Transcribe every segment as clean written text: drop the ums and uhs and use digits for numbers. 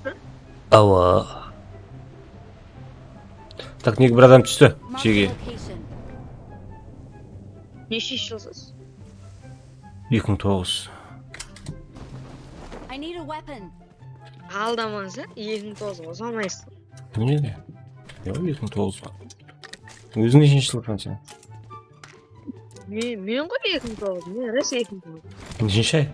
болыпты. Ава. Так, неге бір адам түсті жерге? Неше жылсыз? 2009. Алдамаңыз, 2009-ға салмайсыз. Неге? Yok, 2009. Өзің нешінші жылы қанша? Мен ғой 2009, мен рас 2009. Нешінші ай?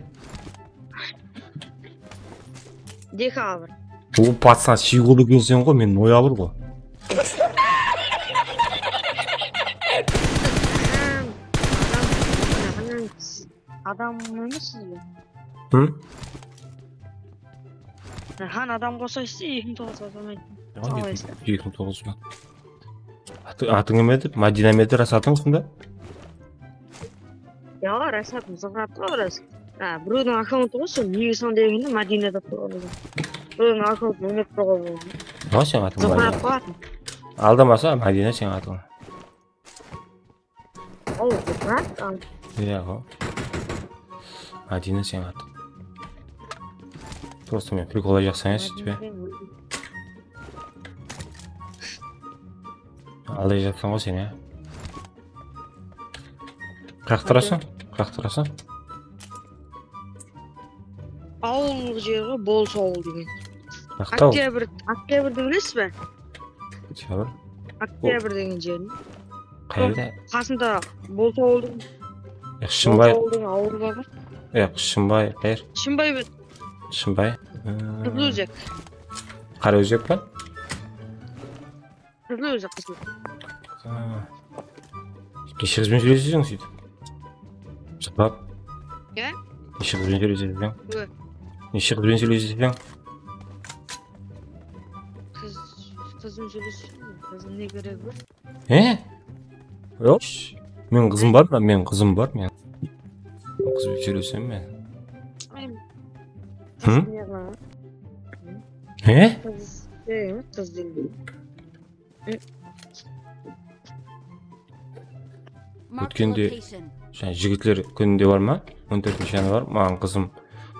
Декабр. О, пацан, шиғыл екенсен ғой, мен ноябр ғой. Адам емессіз бе? Hı? Хан адам қосайсыз, 2009-ға салмайсыз. 2009 ба. Атың кім еді? Мадина ме еді? Рас атың сонда? Ja, рас атым Зығрат қой рас. Біреудің аккаунты ғой, сол неге сонда дегенде Мадина деп қойған. Біреудің аккаунтын ұмытып қойған. О, сен атың Зығрат қой атым. Алдамаса Мадина сен атың. Ол Зығрат ал. Иә ғой. Мадина сен атың. Просто мен приколай жақсаң сөйтпе. Алдай жатқан ғой сен, Қақ тұрасың? Қақ тұрасың? Ауылық жер ғой, Болыс ауыл деген. Ақтау? Октябрьді білесіз бе? Октябрь? Октябрь деген жерін. Қайда? Қасында Болыс ауылдың. Шымбай? Болыс ауылдың ауылы бар. Шымбай, қайыр? Шымбай бет. Шымбай? Қызылөзек. Қараөзек па? Қызылөзек қызыл. Неше қызбен сөйлесесің сөйтіп? Шықпап? Е? Неше қызбен сөйлесесің? Ө. Неше қызбен сөйлесесің? Қызым сөйлесесің? Қызым не керек бі? Жоқ. Мен қызым бар ма? Мен қызым бар мен. Қызбен сөйлесем мен. Hı? Kız değil. Өткенде жаңа жігітлер күнінде бар ма? 14 январь маған қызым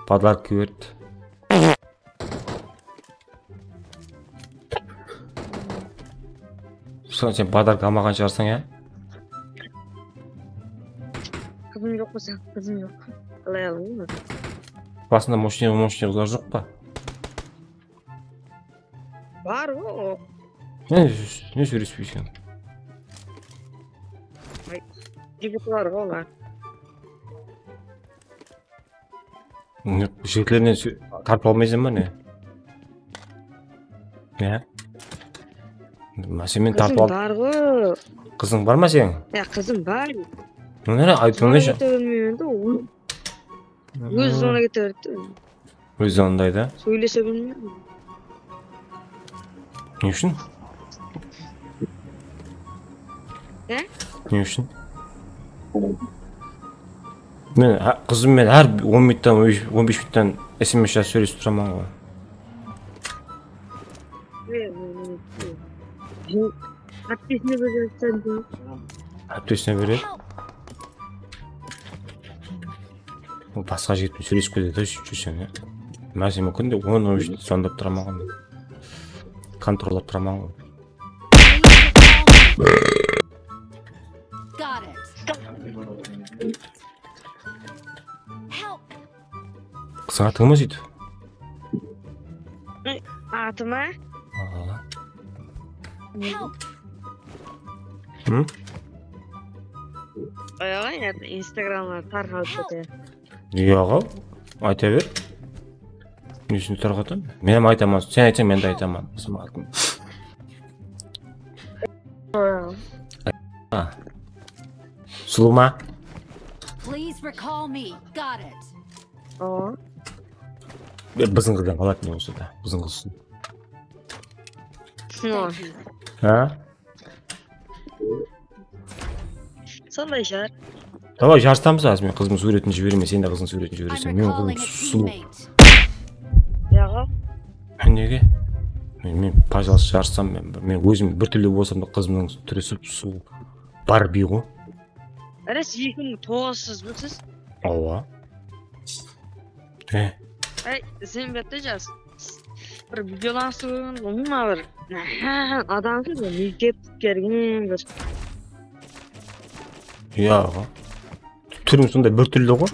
подарка берді. Сен подарка алмаған шығарсың, Қызым жоқ болса, қызым жоқ. Қалай аламын? Басында мощный қыздар жоқ па? Бар ғой. Не сөйлеспейсің? Жігіт бар ғой олар. Жігітлерінен тартып алмайсың ба не? Сен мен тартып ал. Қызым бар ғой. Қызың бар ма сен? Қызым бар. Айтыңызшы. Өз зона кете берді. Өз зонадайда? Сөйлесе білмеймін. Не үшін? Не үшін? Мен қызыммен әр 10 минуттан 15 минуттан SMS жазып сөйлесіп тұрамын ғой. Әптесіне береді. Әптесіне береді? Басқа жігітпен сөйлесіп кетеді жүрсең, Мен сен күнде 10-15 минут звондап тұрамын ғой. Контроллап тұрамын ғой. Қызың атың ма сөйтіп? Атым ма? Аяға инстаграмға тарқалып кетеді. Неге айта бер. Не үшін тарқатам? Мен айтамын, сен айтсаң мен де айтамын. Сұлу ма? Біздің қыздан қалады не болса да, біздің қызсын. Сондай жар. Давай жарыстамыз аз, мен қызымның суретін жіберем, сен де қызың суретін жібересің. Мен қызым сұлу. Яға? Неге? Мен пожалуйста жарыстам, мен өзім бір түрлі болсам да қызымның түрі сұлу. Барби ғой. Рас 2009-сыз білсіз? Ауа. Сен бетті жаз. Bir videolansın, umuman bir adam ki mekep kergen bir. Ya. Türüm sonda bir türlü go.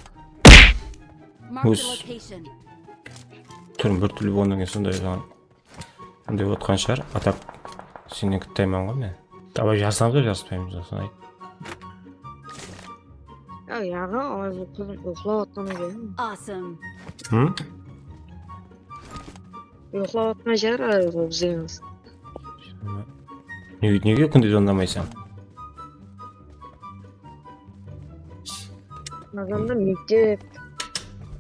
Marked a Who's- location. Türüm bir türlü bolgan sonda ya. Андай отқан шығар, атап сенен күттеймін ғой мен. Давай жазсамыз ба жазбаймыз сосын айт. Yağı ağzı kızım uxlayotgan ekan. Awesome. Uxlayotgan jar o'zingiz. Неге күнде звондамайсың? Nazarda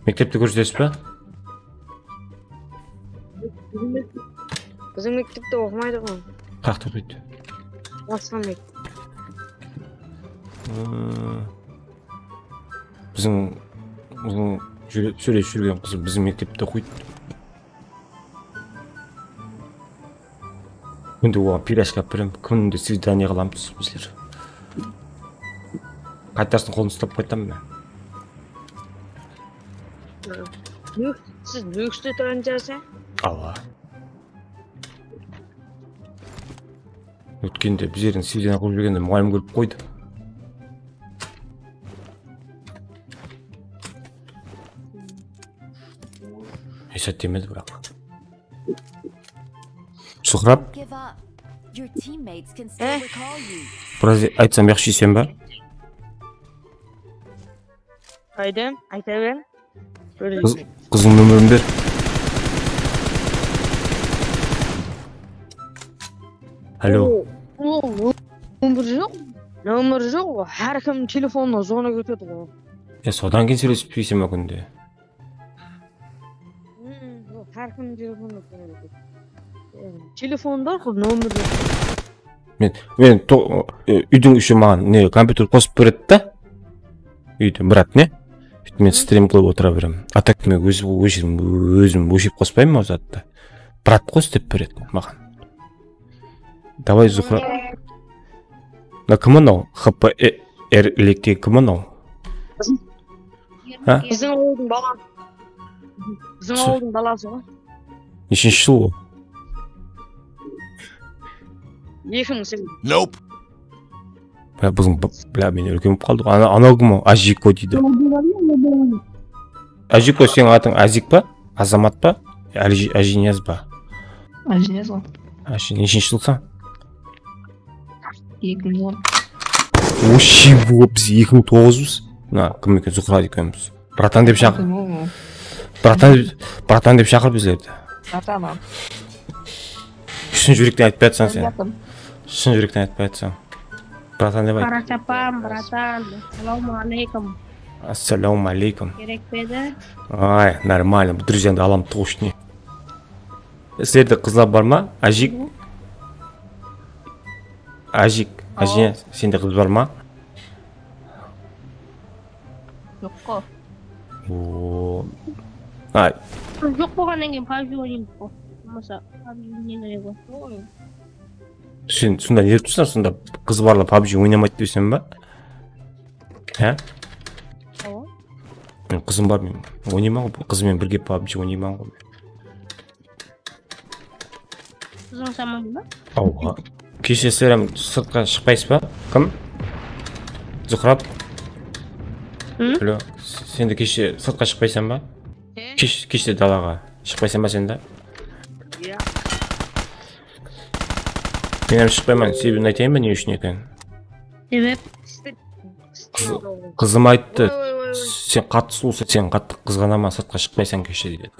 Мектепте көрсетесіз ба? bizim mektepte okumaydı mı? Қаяқта оқиды? Басқа мектеп. Біздің сөйлесіп жүрген қыз біздің мектепте оқиды. Күнде оған пирожка алып беремін, күнде свидание қыламыз біздер. Қайтарсын қолын ұстап қайтамын мен. Siz lüksте тұрғанжасы? Ала. Өткенде біздердің свидание қылып жүргенде мұғалім көріп қойды. Есет демеді бірақ. Сұқырап, Give up. Your teammates can still recall you. біраз айтсам яқшы жесем ба? Aydım, ayta ben. Қызың нөмірін бер. Алло. Nömür yok. Her kim telefonla zona götürdü o. Содан кейін сөйлеспейсің ба күнде? Her kim telefonla zona götürdü. Telefonda nömür yok. Мен үйдің іші маған не компьютер қосып береді да. Үйде брат не? Мен стрим қылып отыра беремін. А так мен өзім өшіп қоспаймын ол затты. Брат қос деп береді маған. Давай Зухра. На кім анау? ХПР электегі кім анау? Bizim oğlum balası. Bizim oğlum balası var. Нешінші жыл ол? 2008. Nope. Бля, мен үлкен болып қалдық. Анау кім ол? Ажико дейді. Ажико, сенің атың Азик па? Азамат па? Ажинияз ба? Ажинез ғой. Нешінші жылсың? 2010. Оши болып біз 2009-біз. На, кім екен Зухра екенбіз. Братан деп шақыр. Братан деп шақыр біздерді. Братан. Шын жүректен айтпай атсаң сен. Шын жүректен айтпай атсаң. Братан деп айт. Парачапам, братан. Ассаламу алейкум. Ассаламу алейкум. Керек педі? Ай, нормально. Друзьянды алам тоғышне. Сіздерде қызлар бар ма? Ажик? Ажия, сенде қыз бар ма? Жоқ қой. Ай, Жоқ болғаннан кейін PUBG ойнаймыз ғой. Болмаса PUBG не керек ғой? сен сонда не тұрсың? Сонда қыз барлар PUBG ойнамайды десем ба? Ә? Ау. Мен қызым бар, мен ойнаймын ғой. Қызымен бірге PUBG ойнаймын ғой. Қызың саман ба? Ауға. Кеше сірем сыртқа шықпайсыз ба? Кім? Зухраб? Алло, сенде кеше сыртқа шықпайсың ба? Кеште далаға шықпайсың ба сенде? Ya. Мен шықпаймын, себебін айтайын ба не үшін екен? Себеп? Қызым айтты, сен қатты сұлусың, сен қатты қызғанама, сыртқа шықпайсың кеше дейді.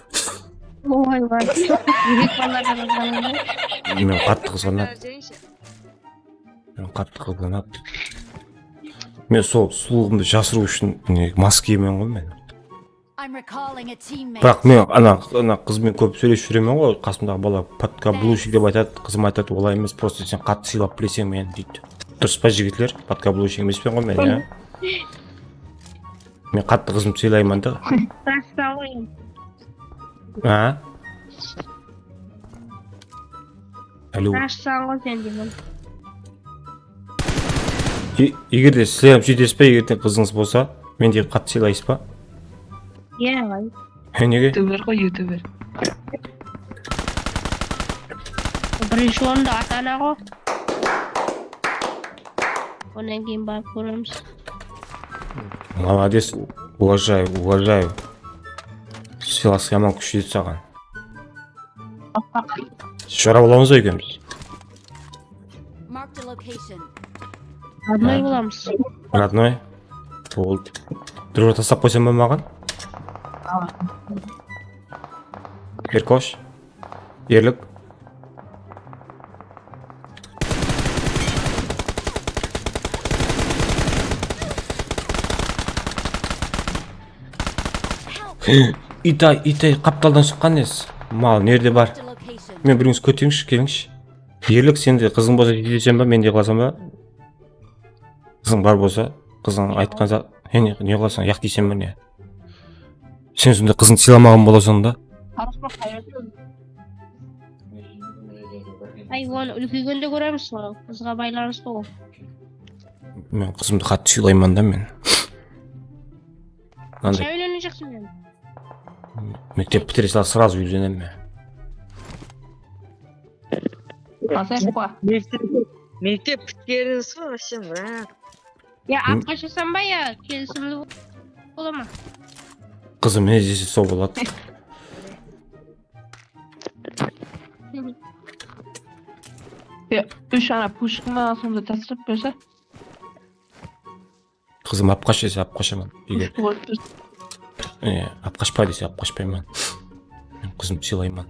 Ой, var. Yürek ballarına bakmalı. Мен қатты қызғанады. Мен сол сұлулығымды жасыру үшін маска киемін ғой мен. I'm recalling a teammate. Бірақ мен ана қызмен көп сөйлесіп жүремін ғой, қасымдағы бала подкаблучник деп айтады, қызым айтады, олай емес, просто сен қатты сыйлап білесің мен дейді. Дұрыс па жігітлер? Подкаблучник емеспен ғой мен, иә? Мен қатты қызымды сыйлаймын да. Таста ойын. А? Алло. Таста ғой сен деймін. Егер де сіздер сөйтесіз ба, егер де қызыңыз болса, мен де қатты сыйлайсыз ба? Иә, ғой. Неге? Ютубер ғой, ютубер. Birinchi o'rinda ota-ona go. Ondan keyin borib ko'ramiz. Молодец, уважаю, уважаю. Сыйласы яман күшті еді саған. Шара боламыз ба екеуміз? Marked a location. Родной bo'lamыз. Родной? Болды. Дружба тастап қойсам ба маған? Еркош? Ерлік? Итай, қапталдан шыққан ес. Мал, нерде бар? Marked a location. Мен біріңіз көтеңізші, келіңші. Ерлік, сен де қызың болса жетесен ба, мен де қыласам ба? Қызың бар болса, қызың айтқан за... Не қыласың, яқ дейсен ба не? Сен сонда қызың сыйламаған боласың да? Hayvon ulg'ayganda ko'ramiz, qizga байланысты ғой. Мен қызымды қатты сыйлаймын да мен. Қанша үйленeceksin мен? Мектеп бітіре сала сразу үйленемін мен. Мектеп біткеніңіз ғой, сен брат. Ya arkadaşlasam ba ya kesimli bola mı? Қызым не десе сол болады. Üç tane puşkun ağzımda tasırıp verse. Қызым алып қаш десе алып қашамын. Егер Puşkun koyup verse. алып қашпа десе алып қашпаймын. Мен қызымды сыйлаймын.